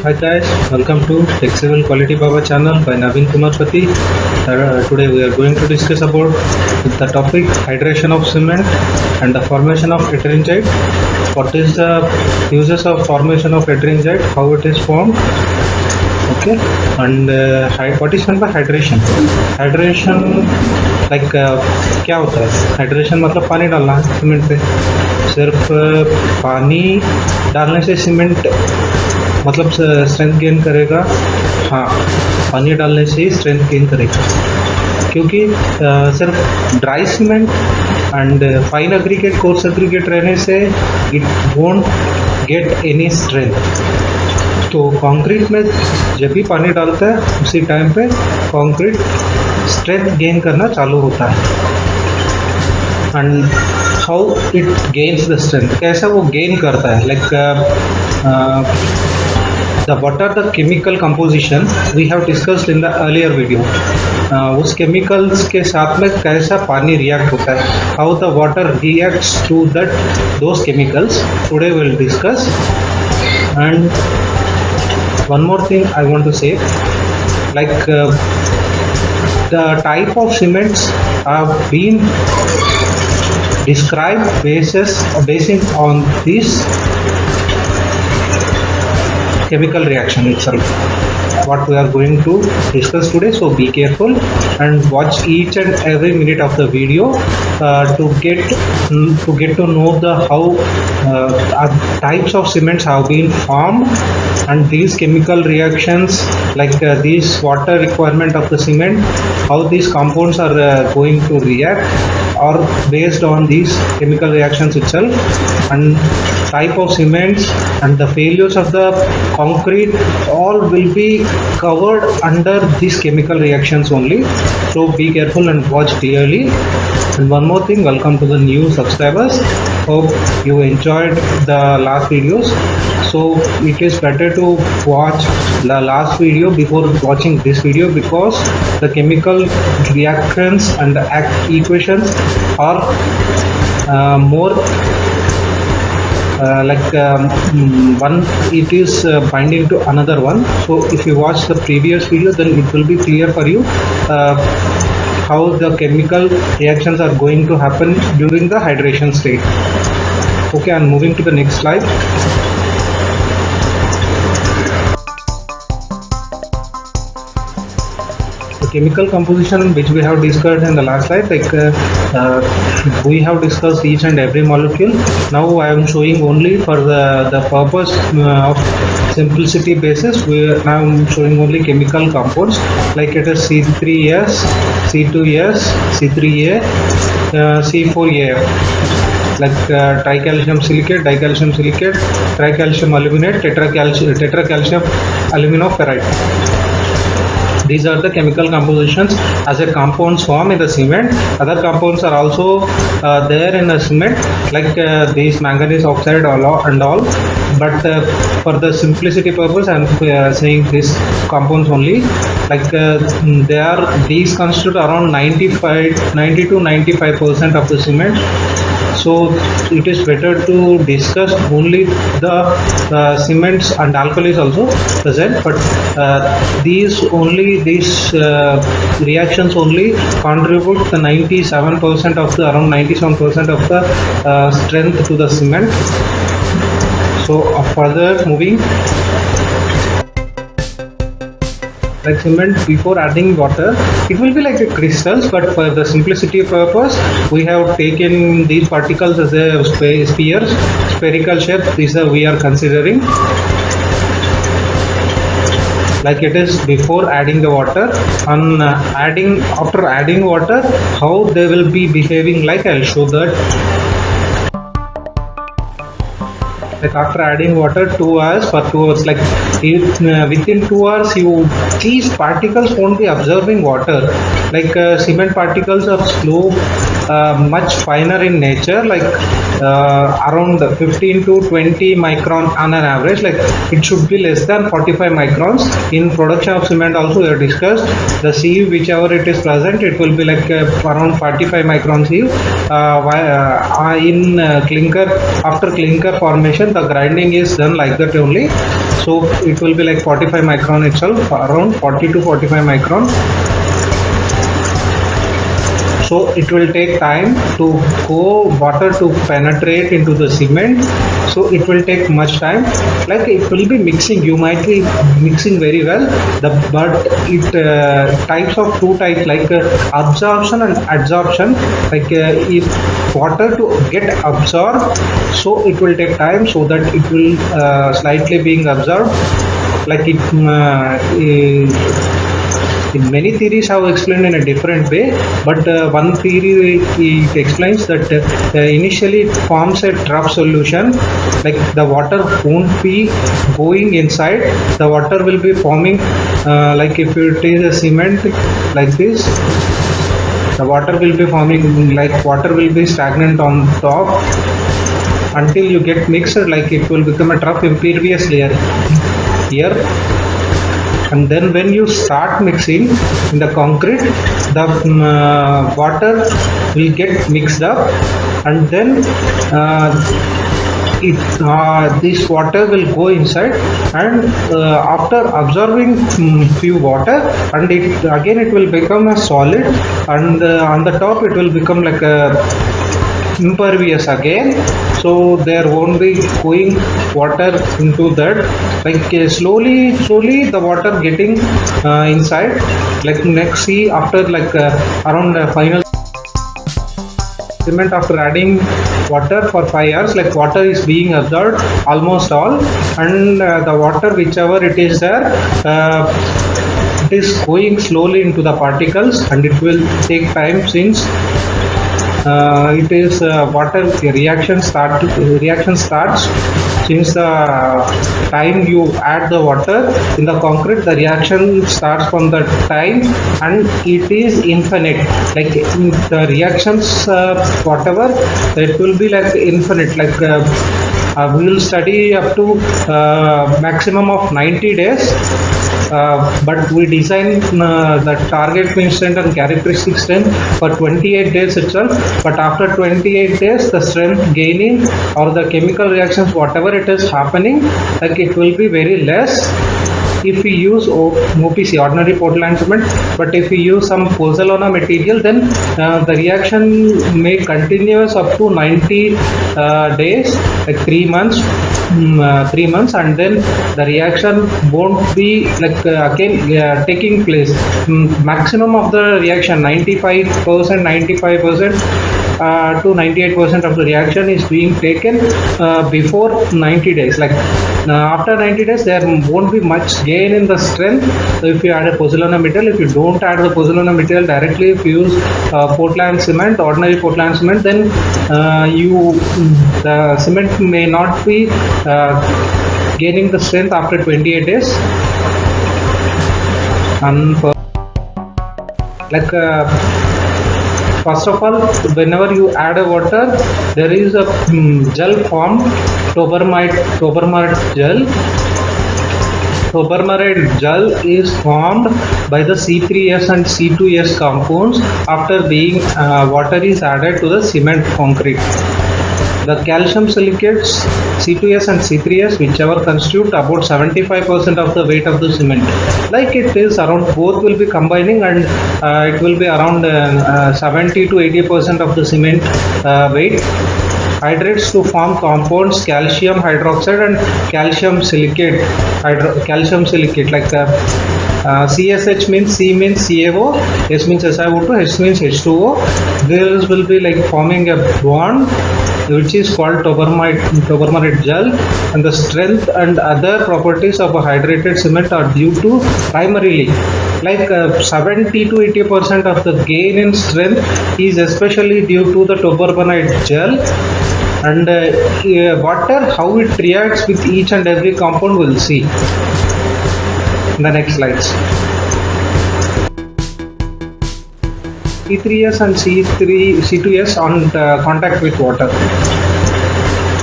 Hi guys, welcome to Tech Civil Quality Baba channel by Naveen Kumar Pati. Today we are going to discuss about the topic hydration of cement and the formation of ettringite. What is the uses of formation of ettringite, how it is formed, okay, and what is meant by hydration. Hydration क्या होता है? Hydration मतलब पानी डालना है cement पे। सिर्फ पानी डालने से सीमेंट मतलब स्ट्रेंथ गेन करेगा? हाँ, पानी डालने से ही स्ट्रेंथ गेन करेगा, क्योंकि सिर्फ dry cement and fine aggregate coarse aggregate रहने से it won't get any strength. तो कंक्रीट में जब भी पानी डालता है उसी टाइम पे कंक्रीट स्ट्रेंथ गेन करना चालू होता है। And how it gains the strength, कैसा वो गेन करता है? what are the chemical composition we have discussed in the earlier video. उस chemicals के साथ में कैसा पानी react होता है, how the water reacts to those chemicals, today we will discuss. And one more thing I want to say, the type of cements have been described basing on this chemical reaction itself, what we are going to discuss today. So be careful and watch each and every minute of the video to get to know the how types of cements have been formed, and these chemical reactions, these water requirement of the cement, how these compounds are going to react or based on these chemical reactions itself, and type of cements and the failures of the concrete, all will be covered under these chemical reactions only. So be careful and watch clearly. And one more thing, welcome to the new subscribers. Hope you enjoyed the last videos. So it is better to watch the last video before watching this video, because the chemical reactions and the equations are more one, it is binding to another one. So if you watch the previous video, then it will be clear for you how the chemical reactions are going to happen during the hydration state. Okay, I'm moving to the next slide. Chemical composition which we have discussed in the last slide, we have discussed each and every molecule. Now I am showing only for the purpose of simplicity basis. Now I am showing only chemical compounds, like it is C3S, C2S, C3A, C4A, tricalcium silicate, dicalcium silicate, tricalcium aluminate, tetracalcium aluminoferrite. These are the chemical compositions as a compounds form in the cement. Other compounds are also there in the cement, these manganese oxide and all. But for the simplicity purpose, I am saying these compounds only. These constitute around 90 to 95% of the cement. So it is better to discuss only the cements and alkalis also present, but these reactions only contribute the 97% of the around 97% of the strength to the cement. So further moving, cement, before adding water, it will be like a crystals, but for the simplicity purpose, we have taken these particles as a spherical shape. These we are considering, it is before adding the water. And after adding water, how they will be behaving, I'll show that. After adding water, 2 hours, for 2 hours, within 2 hours, these particles won't be absorbing water. Cement particles are slow, much finer in nature, around 15 to 20 micron on an average. It should be less than 45 microns. In production of cement also we have discussed the sieve, whichever it is present, it will be around 45 micron sieve. In clinker, after clinker formation, the grinding is done like that only. So it will be like 45 micron itself, around 40 to 45 micron. So it will take time to go water to penetrate into the cement, so it will take much time. Like it will be mixing, you might be mixing very well, but it types of two types, like absorption and adsorption. Like if water to get absorbed, so it will take time, so that it will slightly being absorbed. Like in many theories have explained in a different way, but one theory it explains that initially it forms a trough solution, like the water won't be going inside, the water will be forming, like if it is a cement like this, the water will be forming, like water will be stagnant on top until you get mixed, like it will become a trough impervious layer here. And then when you start mixing in the concrete, the water will get mixed up, and then this water will go inside, and after absorbing few water, and it will become a solid, and on the top it will become like a impervious again, so there won't be going water into that. Like slowly the water getting inside. Like next, see, after like around final cement, after adding water for 5 hours, like water is being absorbed almost all, and the water whichever it is there, it is going slowly into the particles, and it will take time, since it is water reaction starts since the time you add the water in the concrete, the reaction starts from the time, and it is infinite. Like the reactions whatever, it will be like infinite. Like we will study up to maximum of 90 days, but we design the target mean strength and characteristic strength for 28 days itself. But after 28 days, the strength gaining or the chemical reactions whatever it is happening, like it will be very less if we use OPC, ordinary Portland cement. But if we use some pozzolana material, then the reaction may continuous up to 90 days, like 3 months, 3 months, and then the reaction won't be like again taking place. Maximum of the reaction, 95% to 98% of the reaction is being taken before 90 days. Like after 90 days, there won't be much gain in the strength. So if you add a pozzolana material, if you don't add the pozzolana material directly, if you use Portland cement, ordinary Portland cement, then the cement may not be gaining the strength after 28 days. And like first of all, whenever you add a water, there is a gel formed, tobermite gel. Tobermite gel is formed by the C3S and C2S compounds after being water is added to the cement concrete. The calcium silicates, C2S and C3S, whichever constitute about 75% of the weight of the cement. Like it is around, both will be combining, and it will be around 70 to 80% of the cement weight. Hydrates to form compounds calcium hydroxide and calcium silicate. Like CSH means, C means CaO, S means SiO2, H means H2O. This will be like forming a bond, which is called tobermite gel, and the strength and other properties of a hydrated cement are due to primarily like 70 to 80% of the gain in strength is especially due to the tobermite gel. And water, how it reacts with each and every compound, we'll see in the next slides. C3S and C2S on contact with water.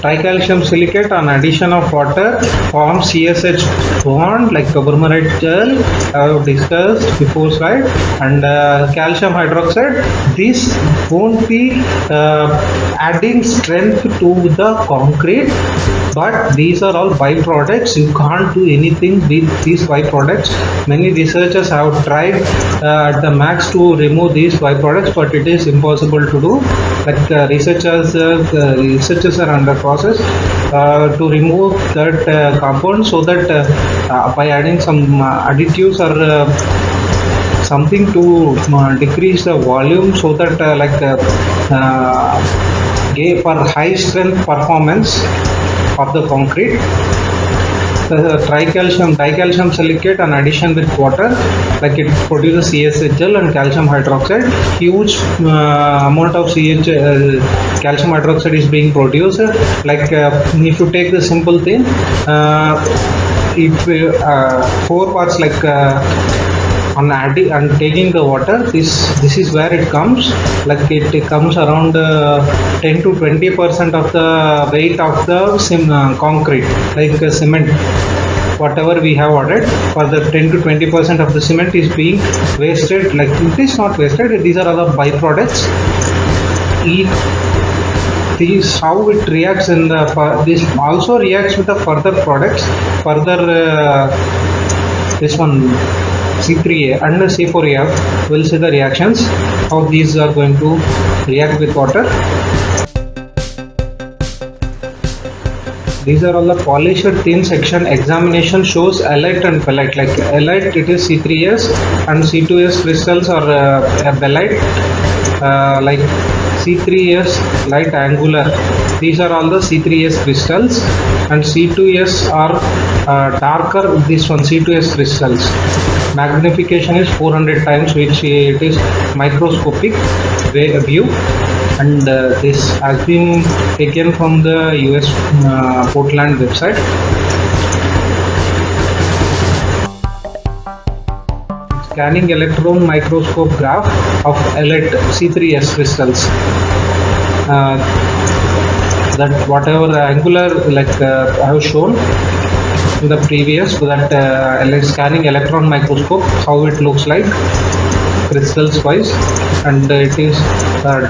Tricalcium silicate on addition of water forms CSH bond, like tobermite gel I have discussed before slide, and calcium hydroxide. This won't be adding strength to the concrete, but these are all byproducts. You can't do anything with these byproducts. Many researchers have tried at the max to remove these byproducts, but it is impossible to do. Like researchers are under process to remove that compound, so that by adding some additives or something to decrease the volume, so that for high strength performance of the concrete, the dicalcium silicate and addition with water, like it produces CSHL and calcium hydroxide. Huge amount of calcium hydroxide is being produced. Like if you take the simple thing, if 4 parts, like on adding and taking the water, this is where it comes. Like it comes around 10 to 20% of the weight of the concrete, like cement. Whatever we have ordered, for the 10 to 20% of the cement is being wasted. Like it is not wasted, these are other byproducts. This how it reacts in the this also reacts with the further products, further this one C3A and C4A. We'll see the reactions, how these are going to react with water. These are all the polished thin section. Examination shows elite and pellite. Like elite, it is C3S, and C2S crystals are pellite. Like C3S light angular, these are all the C3S crystals, and C2S are darker, this one C2S crystals. Magnification is 400 times, which it is microscopic view, and this has been taken from the US Portland website. Scanning electron microscope graph of elite C3S crystals. That whatever angular, like I have shown in the previous, that scanning electron microscope, how it looks like crystals wise, and it is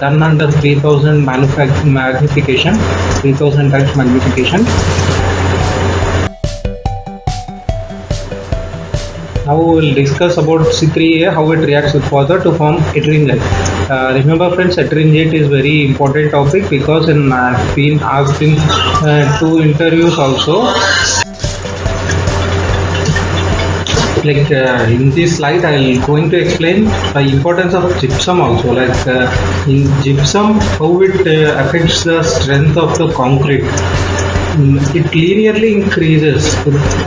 done under 3000 magnification, 3000 times magnification. Now we will discuss about C3A, how it reacts with water to form ettringite. Remember friends, ettringite is very important topic, because I've been asked in 2 interviews also. Like in this slide, I'm going to explain the importance of gypsum also. Like in gypsum, how it affects the strength of the concrete. It linearly increases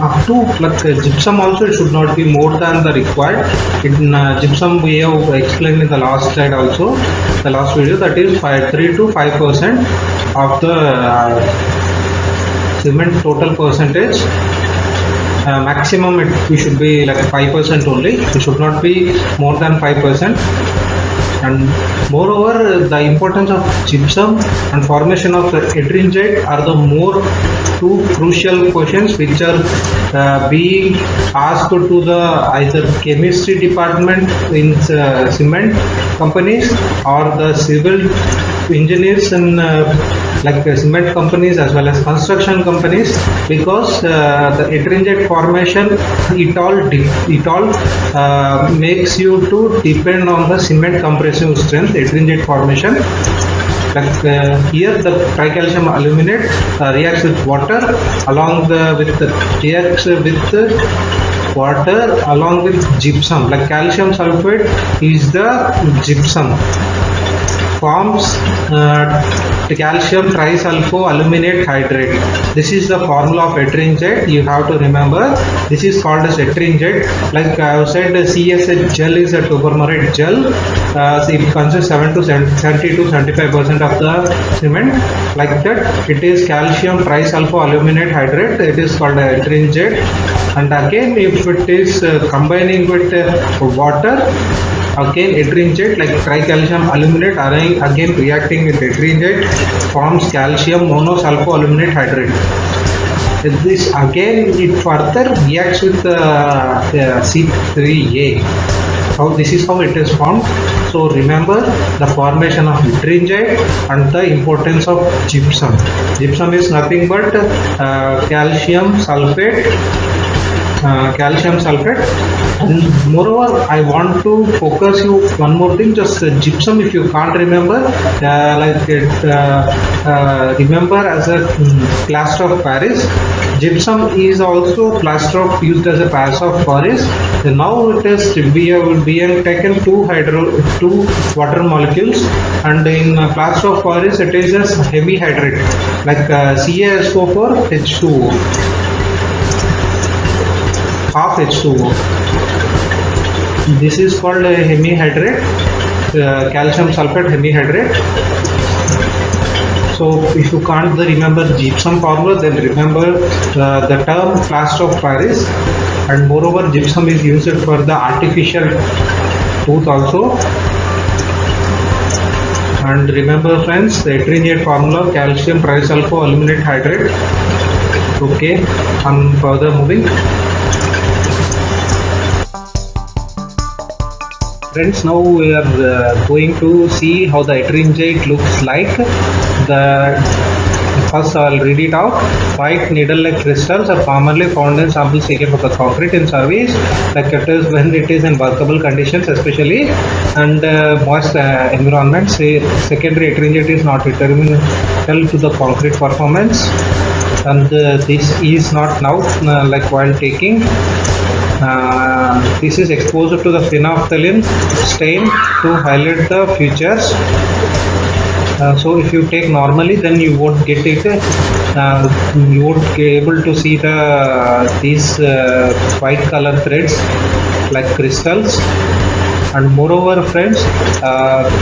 up to, like gypsum also, it should not be more than the required. In gypsum, we have explained in the last slide also, the last video, that is 3 to 5% of the cement total percentage. Maximum we should be like 5% only. It should not be more than 5%. And moreover, the importance of gypsum and formation of ettringite are the more 2 crucial questions which are being asked to the either chemistry department in cement companies, or the civil engineers in like cement companies as well as construction companies, because the ettringite formation, it all makes you to depend on the cement compressive strength. Ettringite formation, like here the tricalcium aluminate reacts with water reacts with water along with gypsum. Like calcium sulfate is the gypsum, forms calcium trisulfo aluminate hydrate. This is the formula of ettringite. You have to remember, this is called as ettringite. Like I have said, CSH gel is a turbermarate gel. It consists 70 to 75% of the cement. Like that, it is calcium trisulfo aluminate hydrate. It is called ettringite. And again, if it is combining with water, again ettringite, like tricalcium aluminate, again reacting with ettringite, forms calcium monosulfo aluminate hydrate. This again, it further reacts with C3A. how this is how it is formed. So remember the formation of ettringite and the importance of gypsum. Gypsum is nothing but calcium sulfate. And moreover, I want to focus you one more thing, just gypsum. If you can't remember, remember as a plaster of Paris. Gypsum is also plaster of used as a plaster of Paris. Now it is being taken two water molecules, and in plaster of Paris it is a hemihydrate like CaSO4 H2O, half H2O. This is called a hemihydrate, calcium sulfate hemihydrate. So if you can't remember gypsum formula, then remember the term plaster of Paris. And moreover, gypsum is used for the artificial tooth also. And remember friends, the ettringite formula, calcium trisulfo-aluminate hydrate. Okay, I'm further moving. Friends, now we are going to see how the ettringite looks like. First I'll read it out. White needle-like crystals are commonly found in samples taken from the concrete in surveys, like it is when it is in workable conditions, especially and moist environments. Secondary ettringite is not detrimental to the concrete performance, and this is not now like while taking. This is exposed to the phenolphthalein stain to highlight the features. So if you take normally, then you won't get it. You won't be able to see these white color threads like crystals. And moreover friends,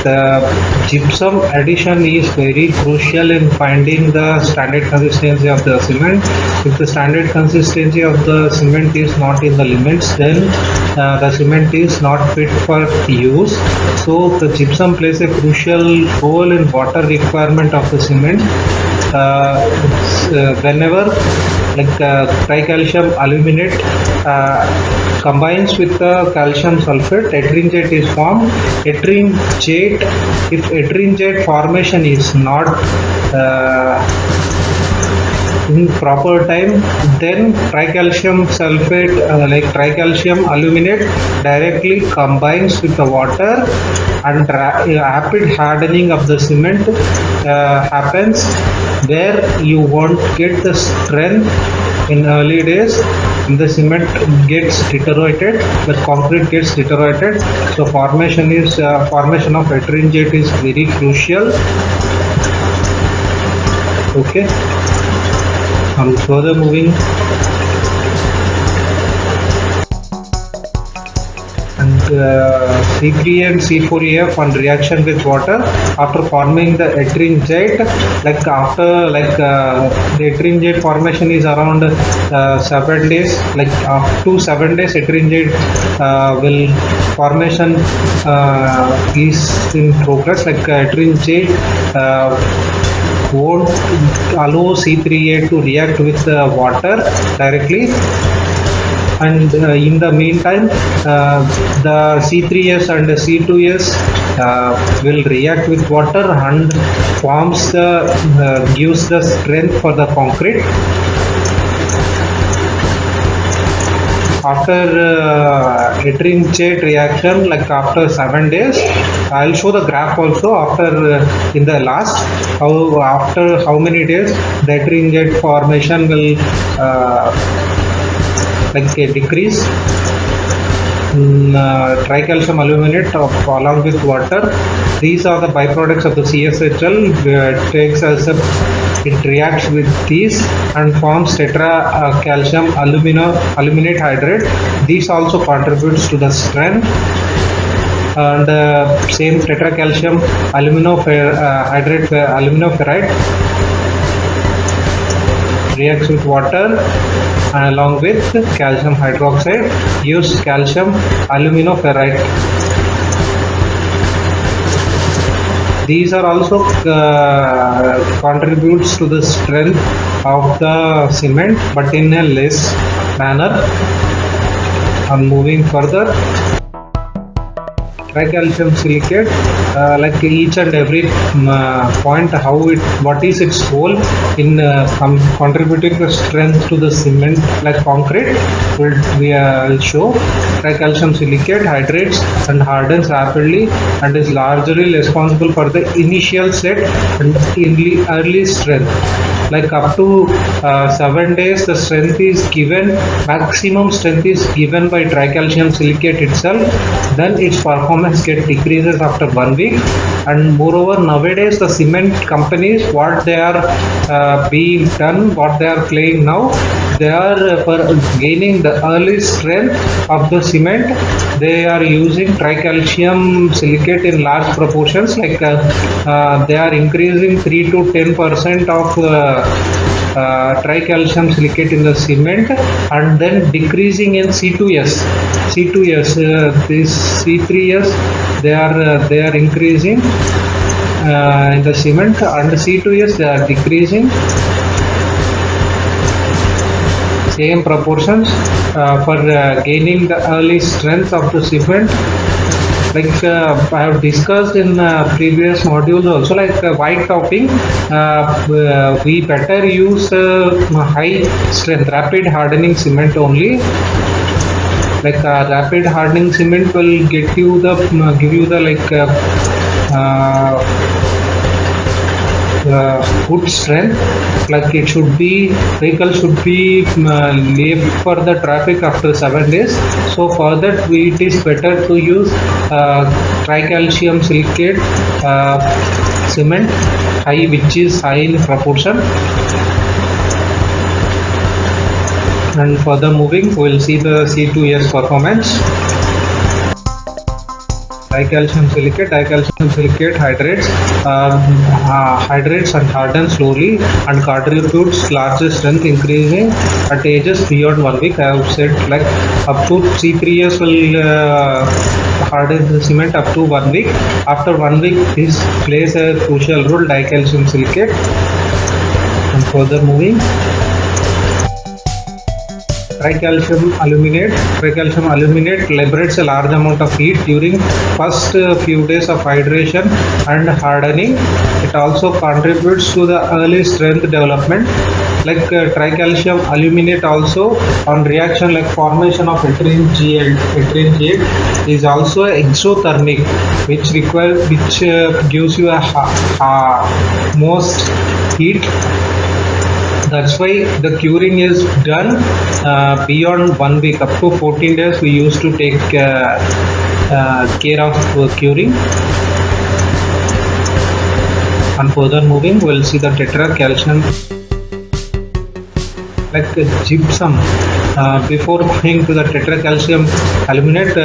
the gypsum addition is very crucial in finding the standard consistency of the cement. If the standard consistency of the cement is not in the limits, then the cement is not fit for use. So the gypsum plays a crucial role in water requirement of the cement. Whenever like tricalcium aluminate combines with the calcium sulfate, ettringite is formed. Ettringite, if ettringite formation is not in proper time, then tricalcium sulfate like tricalcium aluminate directly combines with the water, and rapid hardening of the cement happens, where you won't get the strength in early days. The cement gets deteriorated, the concrete gets deteriorated. So formation of ettringite is very crucial. Okay, I'm further moving. And C3 and C4AF on reaction with water after forming the ettringite, like after the ettringite formation is around 7 days, like up to 7 days ettringite will formation is in progress. Like ettringite won't allow C3A to react with water directly, and in the meantime the C3S and the C2S will react with water and forms gives the strength for the concrete. After ettringite reaction, like after 7 days, I'll show the graph also after in the last, after how many days the ettringite formation will decrease. Tricalcium aluminate along with water. These are the byproducts of the CSHL. It reacts with these and forms tetra calcium aluminate hydrate. This also contributes to the strength. And same tetra calcium hydrate aluminoferrite reacts with water along with calcium hydroxide, gives calcium aluminoferrite. These are also contributes to the strength of the cement, but in a less manner. I'm moving further. tricalcium silicate, like each and every point, what is its role in contributing the strength to the cement like concrete. Will show tricalcium silicate hydrates and hardens rapidly and is largely responsible for the initial set and early strength. Like up to 7 days, the strength is given, maximum strength is given by tricalcium silicate itself. Then its performance decreases after 1 week. And moreover, nowadays the cement companies, what they are being done, what they are playing now, they are for gaining the early strength of the cement, they are using tricalcium silicate in large proportions, like they are increasing 3 to 10% of tricalcium silicate in the cement, and then decreasing in C2S. This C3S, they are increasing in the cement, and C2S they are decreasing same proportions for gaining the early strength of the cement. Like I have discussed in previous modules also, like white topping, we better use high strength rapid hardening cement only. Like rapid hardening cement will get you the give you the good strength. Like it should be, vehicle should be left for the traffic after 7 days. So for that, it is better to use tricalcium silicate cement, which is high in proportion. And further moving, we will see the C2S performance. Dicalcium silicate hydrates and hardens slowly and contributes larger strength, increasing at ages beyond 1 week. I have said like up to C3S will harden the cement up to 1 week. After 1 week, this plays a crucial role, dicalcium silicate. And further moving, tricalcium aluminate liberates a large amount of heat during first few days of hydration and hardening. It also contributes to the early strength development. Like tricalcium aluminate also on reaction like formation of yttrium is also exothermic, which gives you a most heat. That's why the curing is done beyond 1 week. Up to 14 days we used to take care of curing. And further moving, we'll see the tetracalcium, like gypsum. Before going to the tetracalcium aluminate,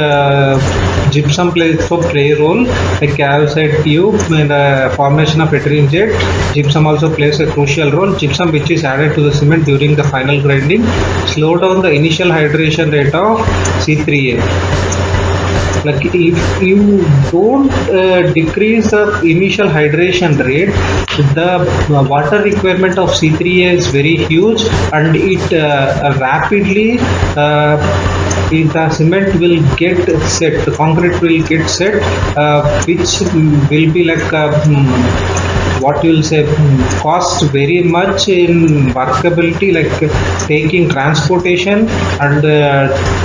gypsum plays a role. Like I have said to you, in the formation of yttrium jet, gypsum also plays a crucial role. Gypsum, which is added to the cement during the final grinding, slow down the initial hydration rate of C3A. Like if you don't decrease the initial hydration rate, the water requirement of C3A is very huge, and it rapidly the cement will get set, the concrete will get set, which will be like what you will say cost very much in workability, like taking transportation and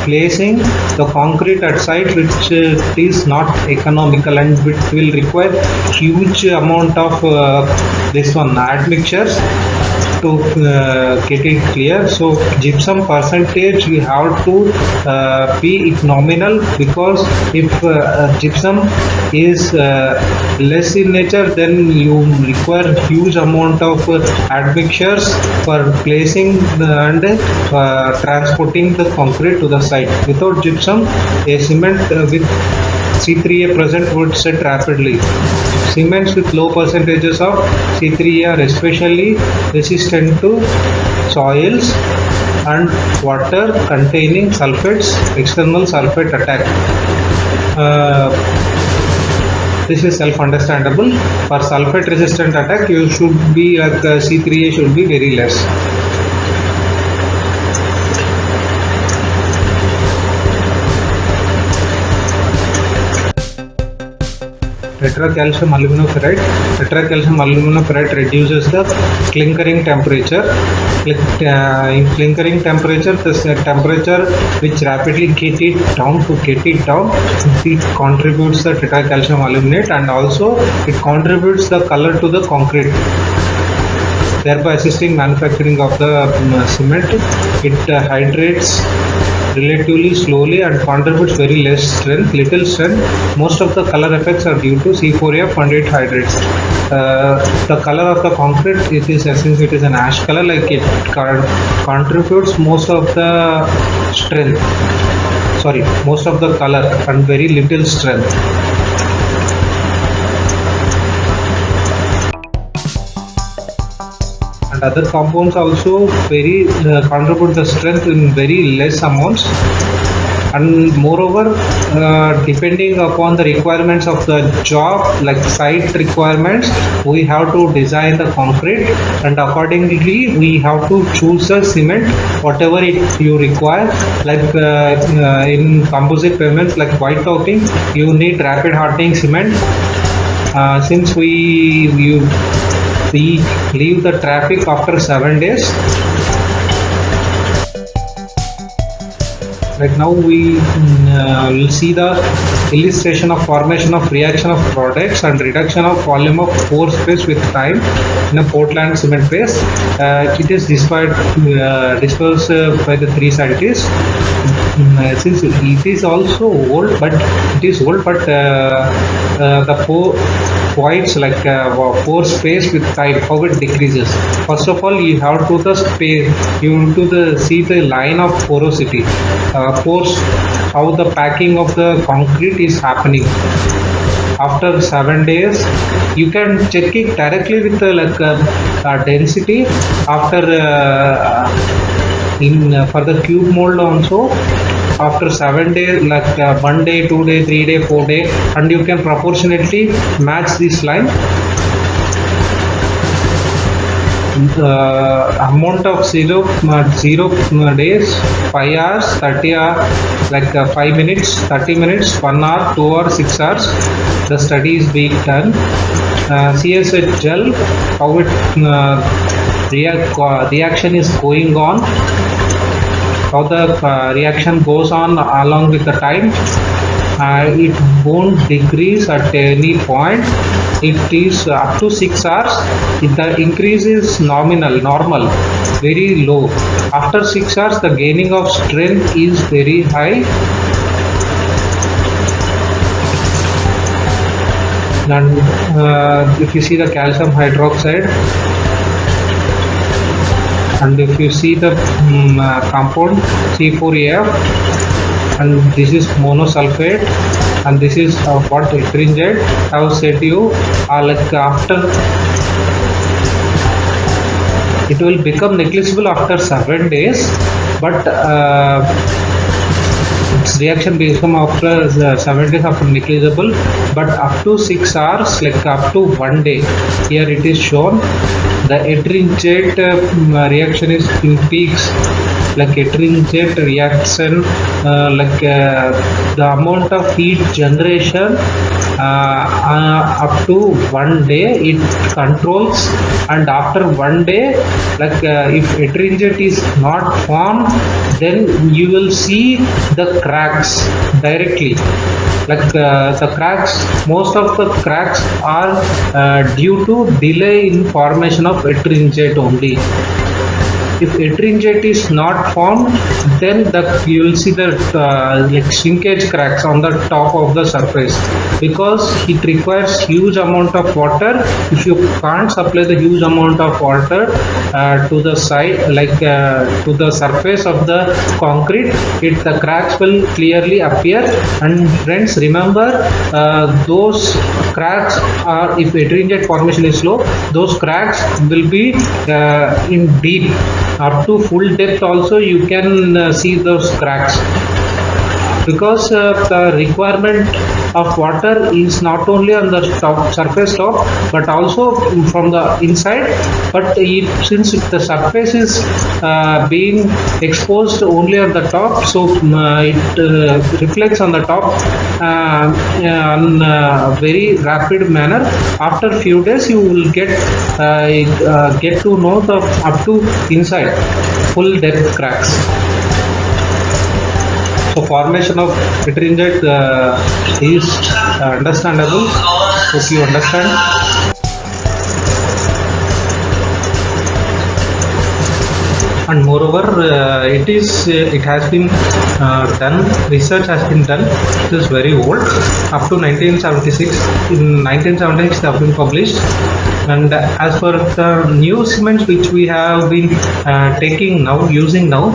placing the concrete at site, which is not economical, and it will require huge amount of this one admixtures to get it clear. So gypsum percentage we have to be nominal, because if gypsum is less in nature, then you require huge amount of admixtures for placing and transporting the concrete to the site. Without gypsum, a cement with C3A present would set rapidly. Cements with low percentages of C3A are especially resistant to soils and water containing sulfates, external sulfate attack. This is self-understandable. For sulfate resistant attack, you should be like C3A should be very less. tetracalcium aluminoferrite. Tetracalcium aluminoferrite reduces the clinkering temperature. In clinkering temperature, the temperature which rapidly get it down, it contributes the tetracalcium aluminate, and also it contributes the color to the concrete, thereby assisting manufacturing of the cement. It hydrates relatively slowly and contributes very little strength. Most of the color effects are due to C4F and it hydrates. The color of the concrete, since it is an ash color, like it contributes most of the color and very little strength. And other compounds also very contribute the strength in very less amounts, and moreover, depending upon the requirements of the job, like site requirements, we have to design the concrete, and accordingly we have to choose a cement whatever you require. Like in composite pavements like white coating, you need rapid hardening cement. Since we leave the traffic after 7 days. Right now we will see the illustration of formation of reaction of products and reduction of volume of pore space with time in a Portland cement paste. It is disposed by the three scientists. Since it is also old, but the voids, like pore space with time, how it decreases. First of all, you have to see the line of porosity, pores, how the packing of the concrete is happening. After 7 days, you can check it directly with density. After for the cube mold also, after 7 days, like 1 day, 2 day, 3 day, 4 day, and you can proportionately match this line. Amount of 0 days, 5 hours, 30 hours, like 5 minutes, 30 minutes, 1 hour, 2 hours, 6 hours. The study is being done. CSH gel, how it reaction is going on, how the reaction goes on along with the time. It won't decrease at any point. It is up to 6 hours. The increase is normal, very low. After 6 hours, the gaining of strength is very high. And if you see the calcium hydroxide, and if you see the compound C4AF, and this is monosulfate, and this is what etringite. I have said to you, like after it will become negligible after 7 days, but its reaction become after 7 days after negligible, but up to 6 hours, like up to 1 day. Here it is shown. The etringite reaction is in peaks. Like etringite reaction, the amount of heat generation up to 1 day it controls, and after 1 day, like if etringite is not formed, then you will see the cracks directly. Like the cracks, most of the cracks are due to delay in formation of etringite only. If etringite is not formed, then you will see the like shrinkage cracks on the top of the surface, because it requires huge amount of water. If you can't supply the huge amount of water to the side, like to the surface of the concrete, the cracks will clearly appear. And friends, remember, those cracks are, if etringite formation is slow, those cracks will be in deep. Up to full depth also you can see those cracks. because the requirement of water is not only on the surface top but also from the inside, but since the surface is being exposed only on the top, so it reflects on the top in a very rapid manner. After few days you will get to know the up to inside full depth cracks. So formation of heterogeneous is understandable. Hope you understand. And moreover, it has been done, research has been done. It is very old, up to 1976. In 1976 they have been published. And as for the new cements which we have been using now,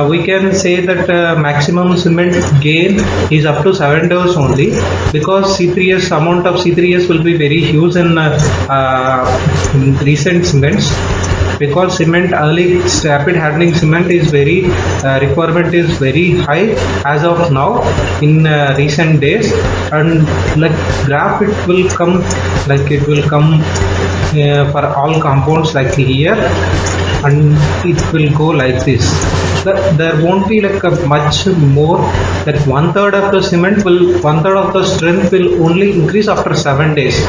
we can say that maximum cement gain is up to 7 days only, because C3S amount of C3S will be very huge in recent cements, because cement early rapid hardening cement is very requirement is very high as of now in recent days. And like graph it will come for all compounds like here, and it will go like this. There won't be like a much more, like one third of the strength will only increase after 7 days.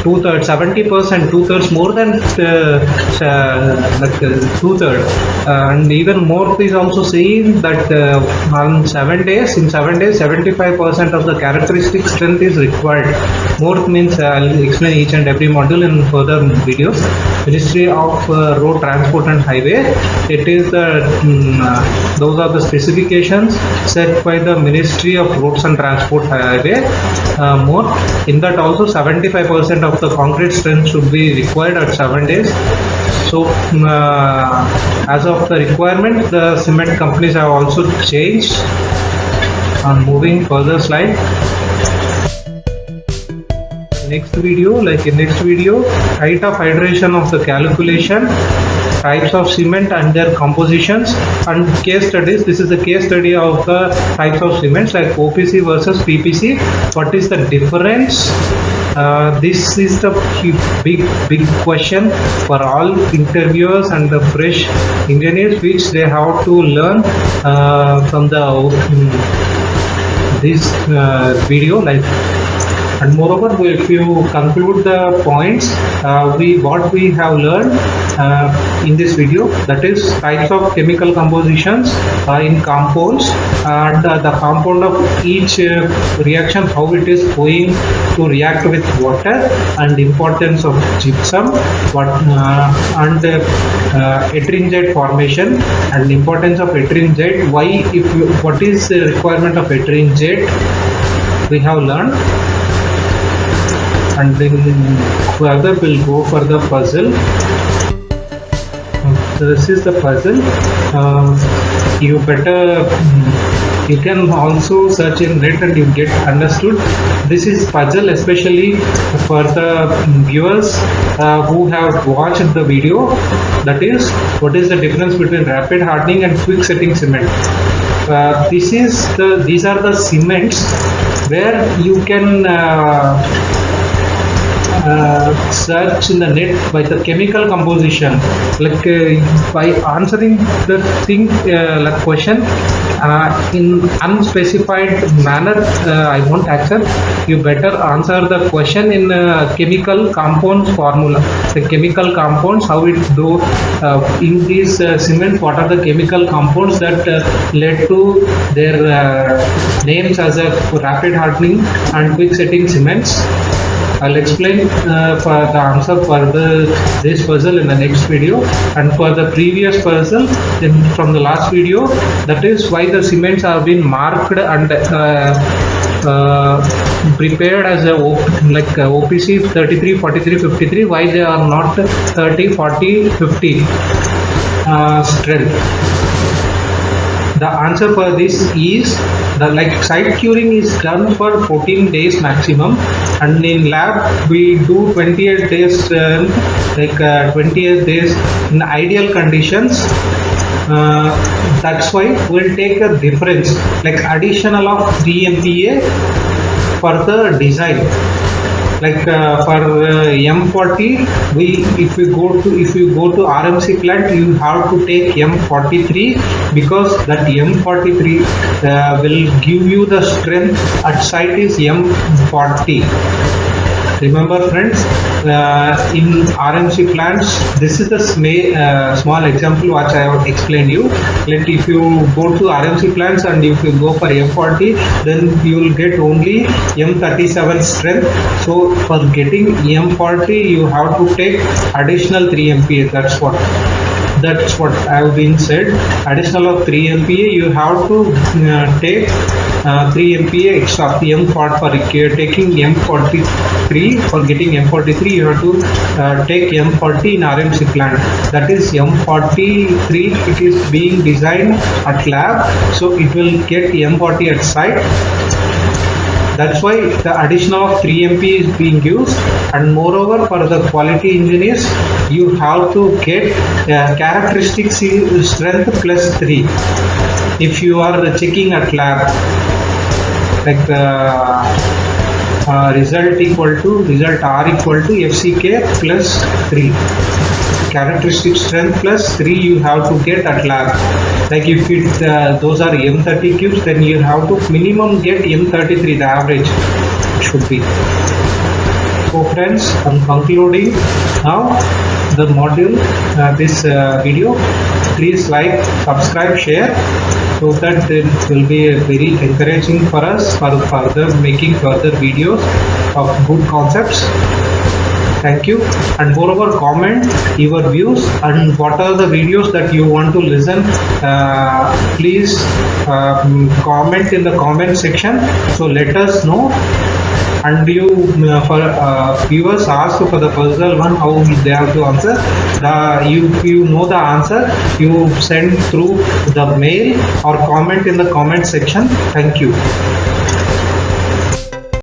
2/3, 70%, 2/3 more than 2/3, and even more is also saying that in 7 days, 75% of the characteristic strength is required. More means I'll explain each and every module in further videos. Ministry of Road Transport and Highway, it is those are the specifications set by the Ministry of Roads and Transport Highway. More in that also 75% of the concrete strength should be required at 7 days. So as of the requirement, the cement companies have also changed. On moving further slide. Next video, height of hydration of the calculation, types of cement and their compositions, and case studies. This is a case study of the types of cements like OPC versus PPC. What is the difference? This is the big question for all interviewers and the fresh engineers, which they have to learn from the this video. And moreover, if you conclude the points what we have learned in this video, that is types of chemical compositions in compounds, and the compound of each reaction, how it is going to react with water, and importance of gypsum, and heterogeneous formation, and importance of heterogeneous. What is the requirement of heterogeneous, we have learned. And then further we'll go for the puzzle. This is the puzzle. You can also search in net and you get understood. This is puzzle especially for the viewers who have watched the video. That is, what is the difference between rapid hardening and quick setting cement? These are the cements where you can search in the net by the chemical composition, by answering the question in unspecified manner. I won't accept. You better answer the question in chemical compounds formula. The chemical compounds, how it do in these cements, what are the chemical compounds that led to their names as a rapid hardening and quick setting cements. I'll explain for the answer for this puzzle in the next video, and for the previous puzzle from the last video, that is why the cements have been marked and prepared as a OPC 33, 43, 53. Why they are not 30, 40, 50 strength? The answer for this is site curing is done for 14 days maximum, and in lab we do 28 days 28 days in ideal conditions. That's why we'll take a difference like additional of 3 MPa for the design. Like for M40, if you go to RMC plant, you have to take M43 because that M43 will give you the strength at site is M40. Remember friends, in RMC plants, this is the small example which I have explained you. Like if you go to RMC plants and if you go for M40, then you will get only M37 strength. So for getting M40, you have to take additional 3 MPa. That's what I have been said. Additional of 3 MPa, you have to take 3 MPa extra M40 for taking M43. For getting M43, you have to take M40 in RMC plant. That is M43. It is being designed at lab, so it will get M40 at site. That's why the addition of 3 MP is being used, and moreover for the quality engineers, you have to get characteristic strength plus 3 if you are checking at lab, like result R equal to FCK plus 3. Characteristic strength plus 3 you have to get at lab. Like if those are M30 cubes, then you have to minimum get M33, the average should be. So friends, I'm concluding now the module, this video. Please like, subscribe, share, so that it will be very encouraging for us for making further videos of good concepts. Thank you, and moreover comment your views and what are the videos that you want to listen. Please comment in the comment section, so let us know. And you for viewers ask for the puzzle one, how they have to answer. You know the answer, you send through the mail or comment in the comment section. Thank you.